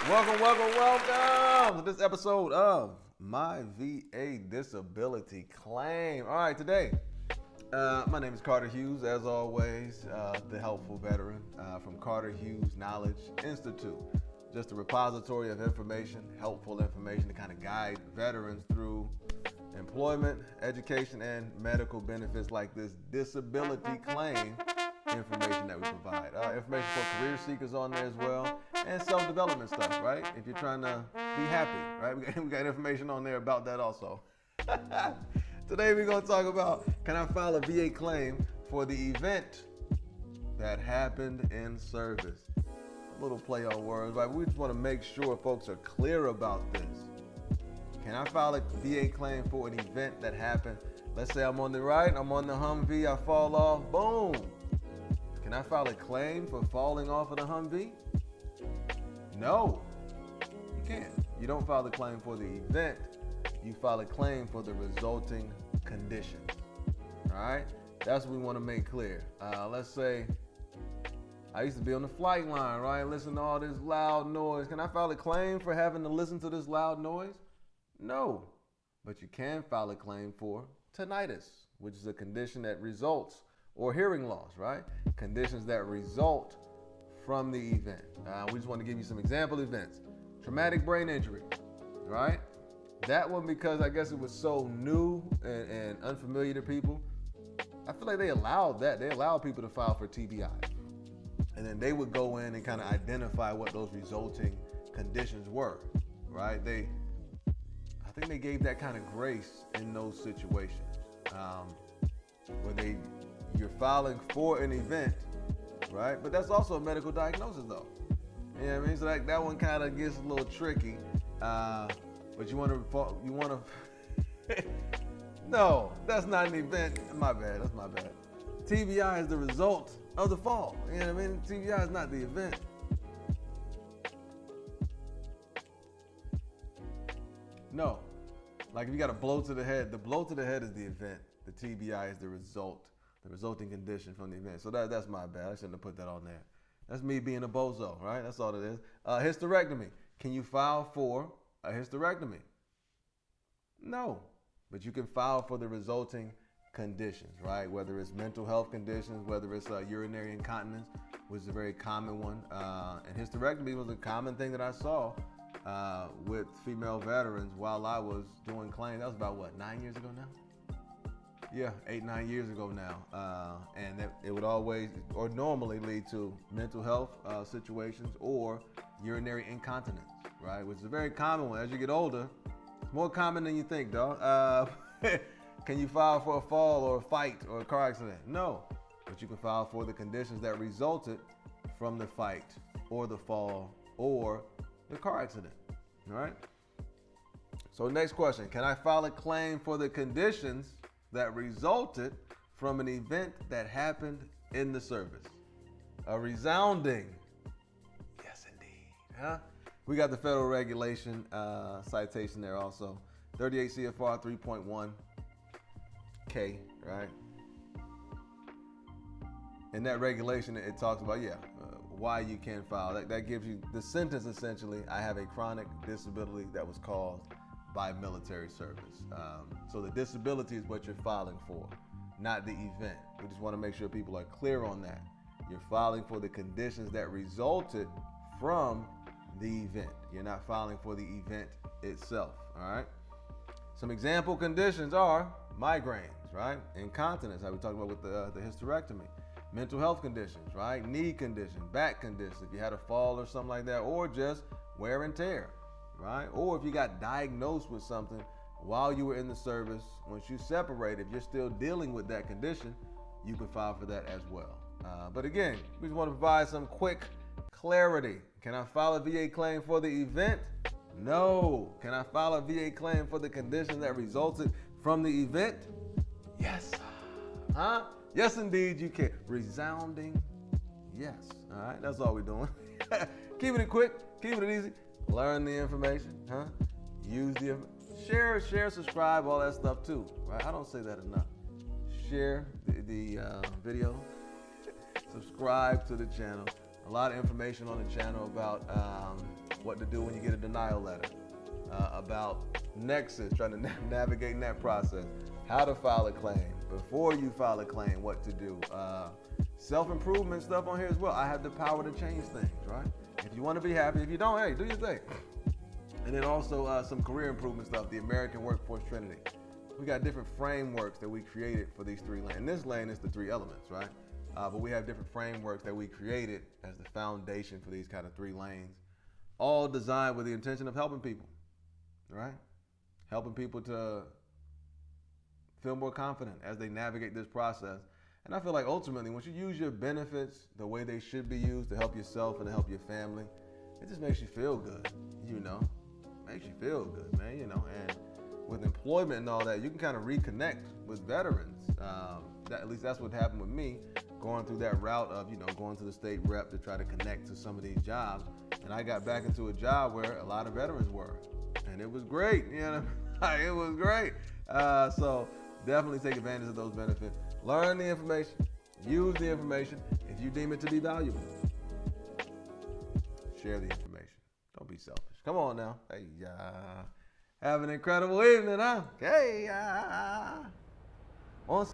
Welcome to this episode of My VA Disability Claim. All right, today, my name is Carter Hughes, as always, the helpful veteran from Carter Hughes Knowledge Institute. Just a repository of information, helpful information to kind of guide veterans through employment, education, and medical benefits like this disability claim information that we provide. Information for career seekers on there as well, and self-development stuff, right? If you're trying to be happy, right? We got information on there about that also. Today we're going to talk about, can I file a VA claim for the event that happened in service? A little play on words, right? We just want to make sure folks are clear about this. Can I file a VA claim for an event that happened? Let's say I'm on the right, I'm on the Humvee, I fall off, boom. Can I file a claim for falling off of the Humvee? No, you can't. You don't file a claim for the event. You file a claim for the resulting conditions. All right? That's what we want to make clear. Let's say I used to be on the flight line, right? Listen to all this loud noise. Can I file a claim for having to listen to this loud noise? No, but you can file a claim for tinnitus, which is a condition that results, or hearing loss, right? Conditions that result from the event. We just want to give you some example events. Traumatic brain injury, right? That one, because I guess it was so new and unfamiliar to people, I feel like they allowed that. They allowed people to file for TBI. And then they would go in and kind of identify what those resulting conditions were, right? I think they gave that kind of grace in those situations, where you're filing for an event, right? But that's also a medical diagnosis, though. You know what I mean? So that one kind of gets a little tricky. But you want to, no, that's not an event. My bad. That's my bad. TBI is the result of the fall. You know what I mean? TBI is not the event. No. Like if you got a blow to the head, the blow to the head is the event. The TBI is the result, the resulting condition from the event. So that's my bad. I shouldn't have put that on there. That's me being a bozo, right? That's all it is. Hysterectomy. Can you file for a hysterectomy? No. But you can file for the resulting conditions, right? Whether it's mental health conditions, whether it's urinary incontinence, which is a very common one. And hysterectomy was a common thing that I saw with female veterans while I was doing claims. That was about 9 years ago now? Yeah, 8-9 years ago now. And it would always or normally lead to mental health situations or urinary incontinence, right? Which is a very common one. As you get older, it's more common than you think, dog. Can you file for a fall or a fight or a car accident? No, but you can file for the conditions that resulted from the fight or the fall or the car accident, all right? So next question, can I file a claim for the conditions that resulted from an event that happened in the service? A resounding yes, indeed. Huh? We got the federal regulation citation there also, 38 CFR 3.1 K, right? In that regulation, it talks about, why you can file. That gives you the sentence, essentially, I have a chronic disability that was caused by military service. So the disability is what you're filing for, not the event. We just want to make sure people are clear on that. You're filing for the conditions that resulted from the event. You're not filing for the event itself, all right? Some example conditions are migraines, right? Incontinence, like we talked about with the hysterectomy. Mental health conditions, right? Knee condition, back conditions, if you had a fall or something like that, or just wear and tear, right? Or if you got diagnosed with something while you were in the service, once you separate, if you're still dealing with that condition, you can file for that as well. But again, we just want to provide some quick clarity. Can I file a VA claim for the event? No. Can I file a VA claim for the condition that resulted from the event? Yes. Huh? Yes, indeed, you can. Resounding yes. All right, that's all we're doing. Keeping it quick, keeping it easy. Learn the information, huh? Use the share, subscribe, all that stuff too, right? I don't say that enough. Share the video, subscribe to the channel. A lot of information on the channel about what to do when you get a denial letter, about Nexus, trying to navigate that process, how to file a claim, before you file a claim, what to do, self-improvement stuff on here as well. I have the power to change things, right? If you want to be happy, if you don't, hey, do your thing. And then also some career improvement stuff, the American Workforce Trinity. We got different frameworks that we created for these three lanes. In this lane is the three elements, right? But we have different frameworks that we created as the foundation for these kind of three lanes, all designed with the intention of helping people, right? Helping people to feel more confident as they navigate this process. And I feel like ultimately, once you use your benefits the way they should be used to help yourself and to help your family, it just makes you feel good, you know? Makes you feel good, man, you know? And with employment and all that, you can kind of reconnect with veterans. At least that's what happened with me, going through that route of, you know, going to the state rep to try to connect to some of these jobs. And I got back into a job where a lot of veterans were. And it was great, you know? It was great. So definitely take advantage of those benefits. Learn the information, use the information if you deem it to be valuable. Share the information. Don't be selfish. Come on now. Hey, have an incredible evening, huh? Hey, on